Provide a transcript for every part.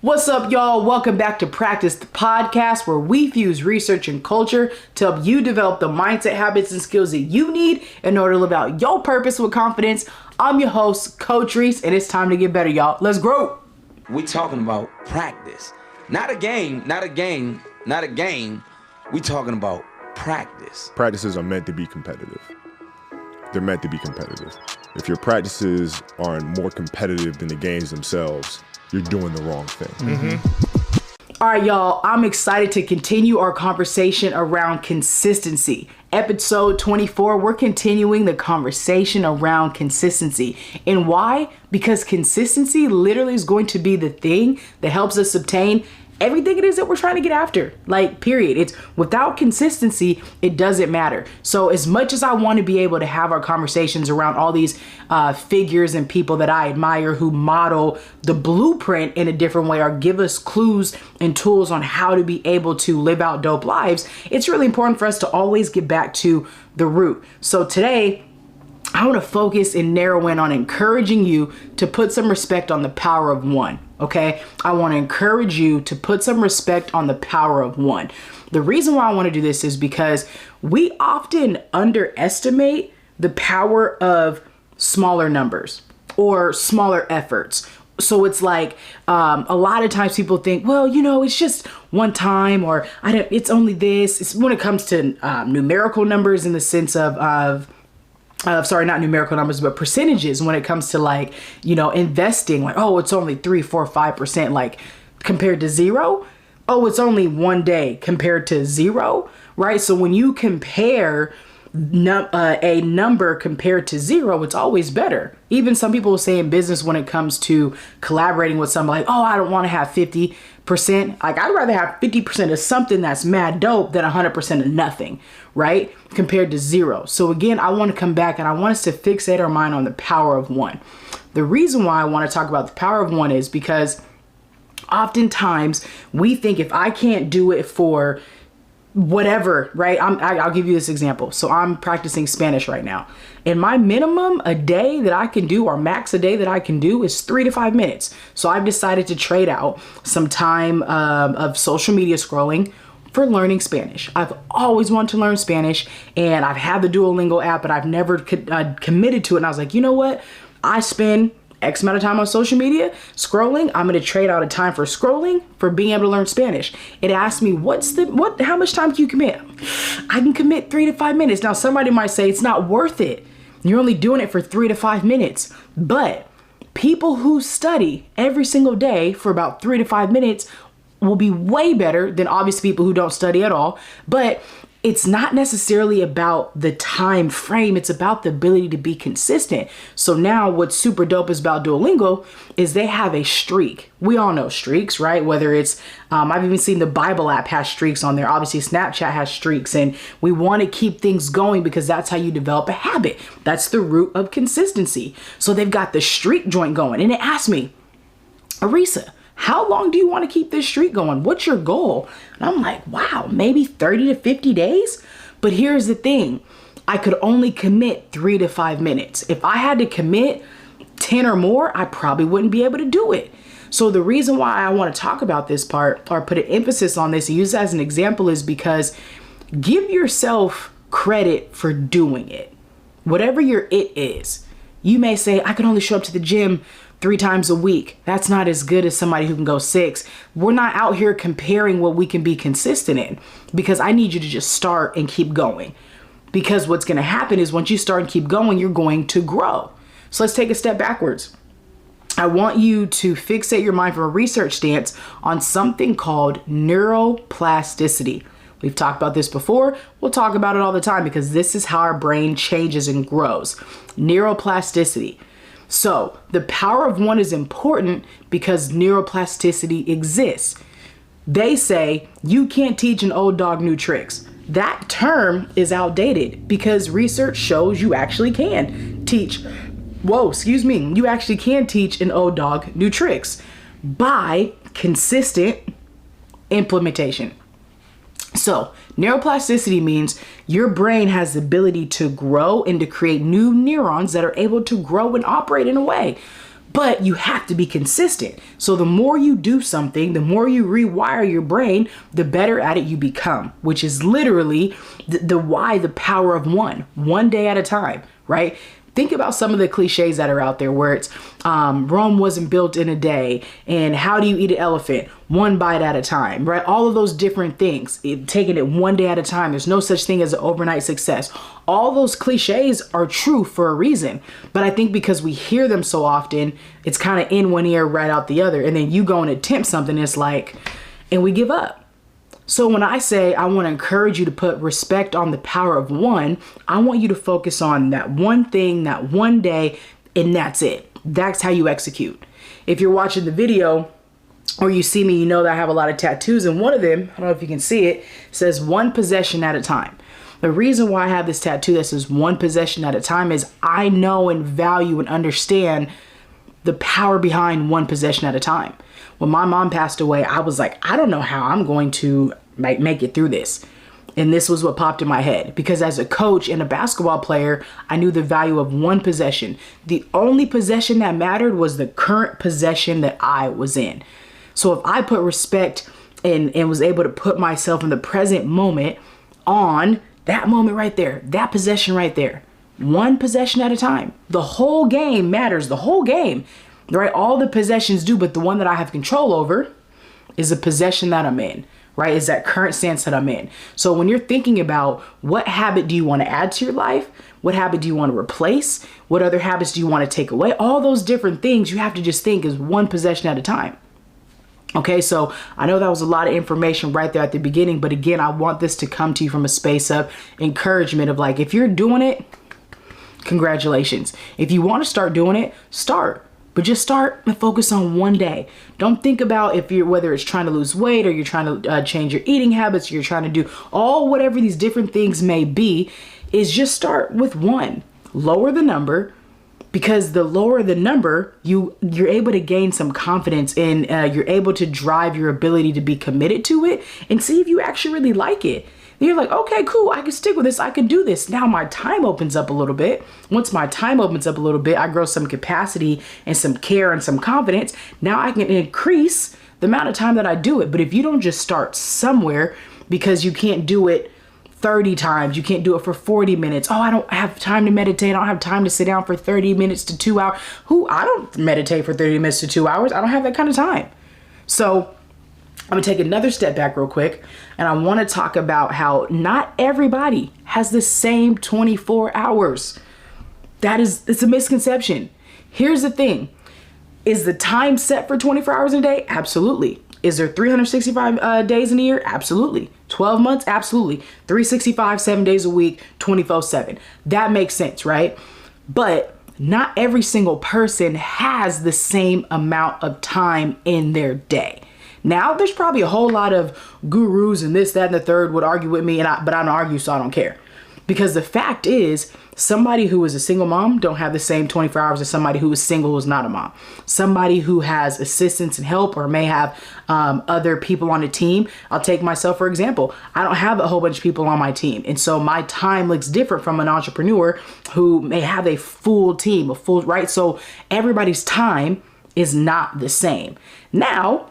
What's up, y'all? Welcome back to Practice the Podcast, where we fuse research and culture to help you develop the mindset, habits, and skills that you need in order to live out your purpose with confidence. I'm your host, Coach Rees, and it's time to get better, y'all. Let's grow. We talking about practice. Not a game. We talking about practice. Practices are meant to be competitive. They're meant to be competitive. If your practices aren't more competitive than the games themselves, you're doing the wrong thing. All right, y'all, I'm excited to continue our conversation around consistency. Episode 24, we're continuing the conversation around consistency. And why? Because consistency literally is going to be the thing that helps us obtain everything it is that we're trying to get after. Like, period. It's without consistency, it doesn't matter. So as much as I want to be able to have our conversations around all these figures and people that I admire who model the blueprint in a different way or give us clues and tools on how to be able to live out dope lives, it's really important for us to always get back to the root. So today, I want to focus and narrow in on encouraging you to put some respect on the power of one. Okay, I want to encourage you to put some respect on the power of one. The reason why I want to do this is because we often underestimate the power of smaller numbers or smaller efforts. So it's like a lot of times people think, well, you know, it's just one time, or it's only this. It's when it comes to numerical numbers in the sense of not numerical numbers, but percentages when it comes to, like, you know, investing, like, oh, it's only 3, 4, 5%, like compared to zero. Oh, it's only one day compared to zero, right? So when you compare a number compared to zero, it's always better. Even some people will say in business when it comes to collaborating with somebody, like, oh, I don't want to have 50%. Like, I'd rather have 50% of something that's mad dope than 100% of nothing, right? Compared to zero. So again, I want to come back and I want us to fixate our mind on the power of one. The reason why I want to talk about the power of one is because oftentimes we think if I can't do it for whatever, right? I'll give you this example. So I'm practicing Spanish right now, and my minimum a day that I can do, or max a day that I can do, is 3 to 5 minutes. So I've decided to trade out some time of social media scrolling for learning Spanish. I've always wanted to learn Spanish, and I've had the Duolingo app, but I've never committed to it. And I was like, you know what? I spend X amount of time on social media scrolling. I'm going to trade out a time for scrolling for being able to learn Spanish. It asked me, how much time can you commit? I can commit 3 to 5 minutes. Now, somebody might say it's not worth it. You're only doing it for 3 to 5 minutes. But people who study every single day for about 3 to 5 minutes will be way better than obviously people who don't study at all. But it's not necessarily about the time frame. It's about the ability to be consistent. So now what's super dope is about Duolingo is they have a streak. We all know streaks, right? Whether it's, I've even seen the Bible app has streaks on there. Obviously Snapchat has streaks, and we want to keep things going because that's how you develop a habit. That's the root of consistency. So they've got the streak joint going, and it asked me, Arisa, how long do you want to keep this streak going? What's your goal? And I'm like, wow, maybe 30 to 50 days. But here's the thing. I could only commit 3 to 5 minutes. If I had to commit 10 or more, I probably wouldn't be able to do it. So the reason why I want to talk about this part, or put an emphasis on this and use it as an example, is because give yourself credit for doing it. Whatever your it is. You may say, I can only show up to the gym 3 times a week. That's not as good as somebody who can go 6. We're not out here comparing what we can be consistent in, because I need you to just start and keep going. Because what's going to happen is once you start and keep going, you're going to grow. So let's take a step backwards. I want you to fixate your mind from a research stance on something called neuroplasticity. We've talked about this before. We'll talk about it all the time because this is how our brain changes and grows. Neuroplasticity. So the power of one is important because neuroplasticity exists. They say you can't teach an old dog new tricks. That term is outdated because research shows you actually can teach. You actually can teach an old dog new tricks by consistent implementation. So neuroplasticity means your brain has the ability to grow and to create new neurons that are able to grow and operate in a way. But you have to be consistent. So the more you do something, the more you rewire your brain, the better at it you become, which is literally the power of one day at a time, right? Think about some of the cliches that are out there where it's Rome wasn't built in a day, and how do you eat an elephant? One bite at a time, right? All of those different things, taking it one day at a time. There's no such thing as an overnight success. All those cliches are true for a reason. But I think because we hear them so often, it's kind of in one ear, right out the other. And then you go and attempt something, it's like, and we give up. So when I say I want to encourage you to put respect on the power of one, I want you to focus on that one thing, that one day, and that's it. That's how you execute. If you're watching the video or you see me, you know that I have a lot of tattoos, and one of them, I don't know if you can see it, says one possession at a time. The reason why I have this tattoo that says one possession at a time is I know and value and understand the power behind one possession at a time. When my mom passed away, I was like, I don't know how I'm going to make it through this. And this was what popped in my head, because as a coach and a basketball player, I knew the value of one possession. The only possession that mattered was the current possession that I was in. So if I put respect and was able to put myself in the present moment on that moment right there, that possession right there, one possession at a time. The whole game matters, the whole game, right? All the possessions do, but the one that I have control over is the possession that I'm in, right? Is that current stance that I'm in. So when you're thinking about what habit do you want to add to your life? What habit do you want to replace? What other habits do you want to take away? All those different things you have to just think is one possession at a time. Okay, so I know that was a lot of information right there at the beginning, but again, I want this to come to you from a space of encouragement of like, if you're doing it, congratulations. If you want to start doing it, start. But just start and focus on one day. Don't think about whether it's trying to lose weight or you're trying to change your eating habits, or you're trying to do whatever these different things may be, is just start with one. Lower the number, because the lower the number, you're able to gain some confidence, and you're able to drive your ability to be committed to it and see if you actually really like it. You're like, okay, cool, I can stick with this, I can do this. Now my time opens up a little bit. Once my time opens up a little bit, I grow some capacity and some care and some confidence. Now I can increase the amount of time that I do it. But if you don't just start somewhere, because you can't do it 30 times, you can't do it for 40 minutes. Oh, I don't have time to meditate. I don't have time to sit down for 30 minutes to 2 hours. I don't meditate for 30 minutes to 2 hours. I don't have that kind of time. So I'm gonna take another step back real quick, and I want to talk about how not everybody has the same 24 hours. It's a misconception. Here's the thing. Is the time set for 24 hours a day? Absolutely. Is there 365 days in a year? Absolutely. 12 months? Absolutely. 365, 7 days a week, 24/7. That makes sense, right? But not every single person has the same amount of time in their day. Now, there's probably a whole lot of gurus and this, that, and the third would argue with me, but I don't argue, so I don't care. Because the fact is, somebody who is a single mom don't have the same 24 hours as somebody who is single who is not a mom. Somebody who has assistance and help, or may have other people on a team. I'll take myself, for example. I don't have a whole bunch of people on my team. And so my time looks different from an entrepreneur who may have a full team, right? So everybody's time is not the same. Now,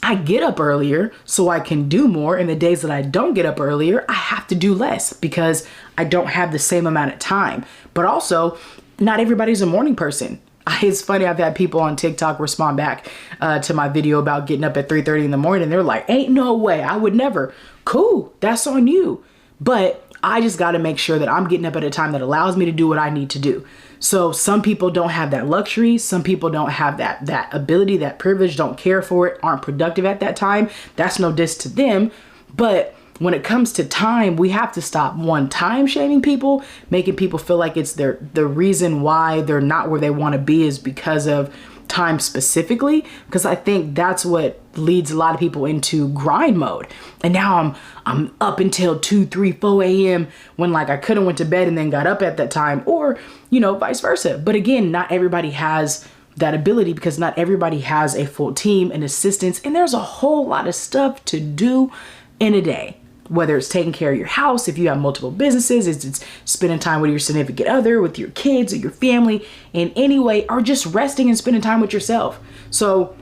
I get up earlier so I can do more. And the days that I don't get up earlier, I have to do less because I don't have the same amount of time. But also, not everybody's a morning person. It's funny, I've had people on TikTok respond back to my video about getting up at 3:30 in the morning. They're like, ain't no way, I would never. Cool, that's on you. But I just got to make sure that I'm getting up at a time that allows me to do what I need to do. So some people don't have that luxury. Some people don't have that ability, that privilege, don't care for it, aren't productive at that time. That's no diss to them. But when it comes to time, we have to stop time shaming people, making people feel like it's the reason why they're not where they want to be is because of time specifically, because I think that's what leads a lot of people into grind mode. And now I'm up until 2, 3, 4 a.m. when like I could have went to bed and then got up at that time, or vice versa. But again, not everybody has that ability because not everybody has a full team and assistance, and there's a whole lot of stuff to do in a day. Whether it's taking care of your house, if you have multiple businesses, it's spending time with your significant other, with your kids or your family in any way, or just resting and spending time with yourself. So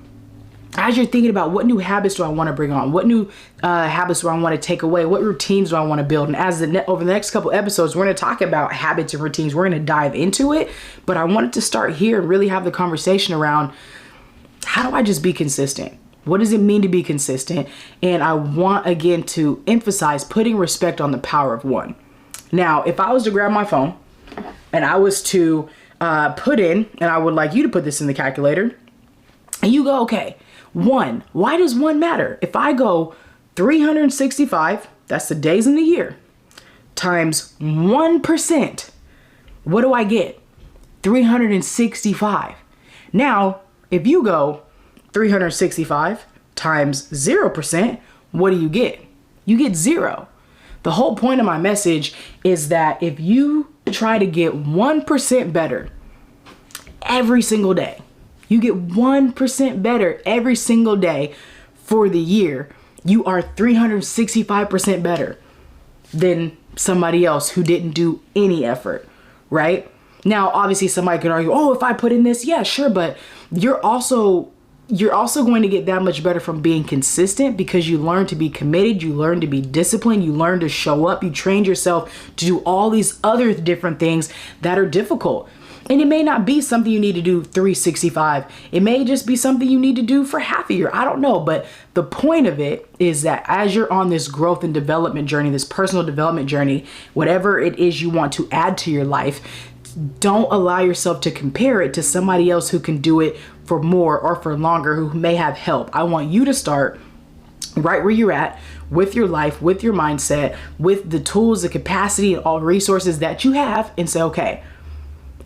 as you're thinking about what new habits do I want to bring on, what new habits do I want to take away, what routines do I want to build, and as over the next couple episodes, we're going to talk about habits and routines. We're going to dive into it, but I wanted to start here and really have the conversation around how do I just be consistent? What does it mean to be consistent? And I want, again, to emphasize putting respect on the power of one. Now, if I was to grab my phone and I was to put in, and I would like you to put this in the calculator, and you go, okay, one, why does one matter? If I go 365, that's the days in the year, times 1%, what do I get? 365. Now, if you go 365 times 0%, what do you get? You get 0. The whole point of my message is that if you try to get 1% better every single day, you get 1% better every single day for the year, you are 365% better than somebody else who didn't do any effort, right? Now, obviously somebody could argue, oh, if I put in this, yeah, sure. But you're also going to get that much better from being consistent, because you learn to be committed, you learn to be disciplined, you learn to show up, you train yourself to do all these other different things that are difficult. And it may not be something you need to do 365. It may just be something you need to do for half a year. I don't know. But the point of it is that as you're on this growth and development journey, this personal development journey, whatever it is you want to add to your life, don't allow yourself to compare it to somebody else who can do it for more or for longer, who may have help. I want you to start right where you're at with your life, with your mindset, with the tools, the capacity, and all resources that you have, and say, okay,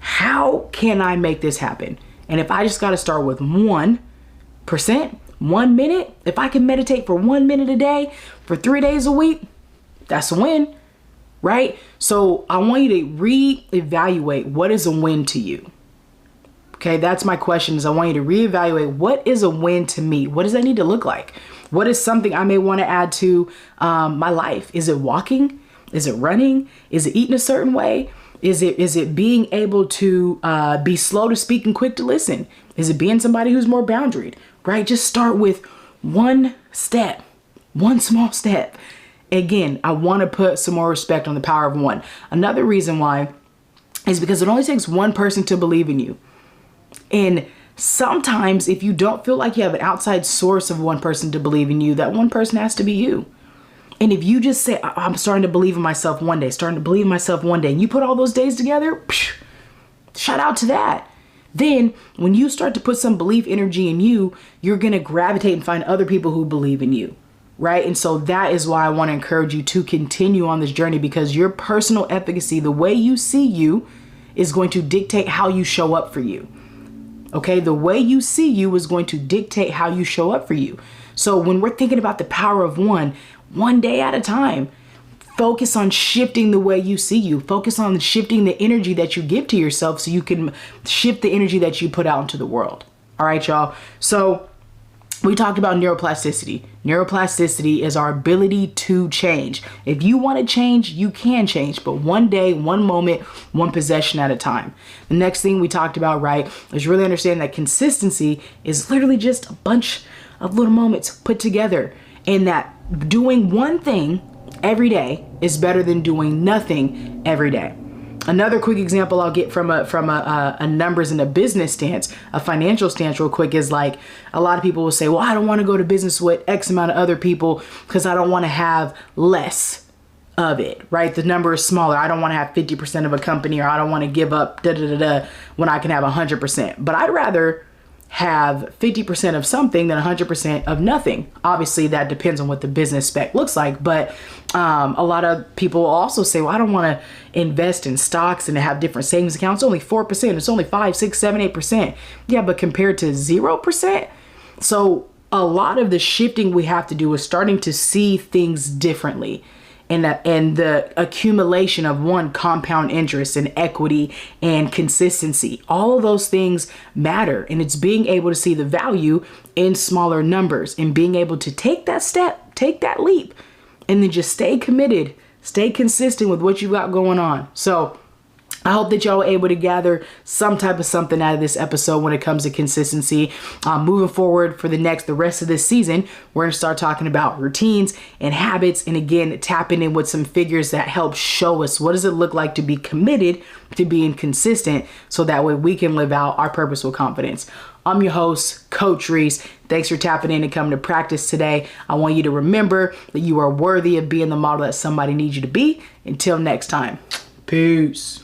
how can I make this happen? And if I just got to start with 1%, 1 minute, if I can meditate for 1 minute a day for 3 days a week, that's a win, right? So I want you to reevaluate what is a win to you. Okay, that's my question, is I want you to reevaluate what is a win to me? What does that need to look like? What is something I may want to add to my life? Is it walking? Is it running? Is it eating a certain way? Is it being able to be slow to speak and quick to listen? Is it being somebody who's more boundaried, right? Just start with one step, one small step. Again, I want to put some more respect on the power of one. Another reason why is because it only takes one person to believe in you. And sometimes if you don't feel like you have an outside source of one person to believe in you, that one person has to be you. And if you just say, I'm starting to believe in myself one day, and you put all those days together, shout out to that. Then when you start to put some belief energy in you, you're going to gravitate and find other people who believe in you, right? And so that is why I want to encourage you to continue on this journey, because your personal efficacy, the way you see you, is going to dictate how you show up for you. Okay, the way you see you is going to dictate how you show up for you. So when we're thinking about the power of one day at a time, focus on shifting the way you see you. Focus on shifting the energy that you give to yourself so you can shift the energy that you put out into the world. All right, y'all. So we talked about neuroplasticity. Neuroplasticity is our ability to change. If you want to change, you can change, but one day, one moment, one possession at a time. The next thing we talked about, right, is really understanding that consistency is literally just a bunch of little moments put together, and that doing one thing every day is better than doing nothing every day. Another quick example I'll get from a numbers and a business stance, a financial stance real quick, is like a lot of people will say, well, I don't want to go to business with X amount of other people because I don't want to have less of it, right? The number is smaller. I don't want to have 50% of a company, or I don't want to give up when I can have 100%. But I'd rather have 50% of something than 100% of nothing. Obviously, that depends on what the business spec looks like. But a lot of people also say, well, I don't want to invest in stocks and have different savings accounts. It's only 4%. It's only 5, 6, 7, 8%. Yeah, but compared to 0%. So a lot of the shifting we have to do is starting to see things differently. And the accumulation of compound interest and equity and consistency, all of those things matter. And it's being able to see the value in smaller numbers and being able to take that step, take that leap, and then just stay committed, stay consistent with what you got going on. So I hope that y'all were able to gather some type of something out of this episode when it comes to consistency. Moving forward for the rest of this season, we're going to start talking about routines and habits. And again, tapping in with some figures that help show us what does it look like to be committed to being consistent, so that way we can live out our purpose with confidence. I'm your host, Coach Rees. Thanks for tapping in and coming to practice today. I want you to remember that you are worthy of being the model that somebody needs you to be. Until next time, peace.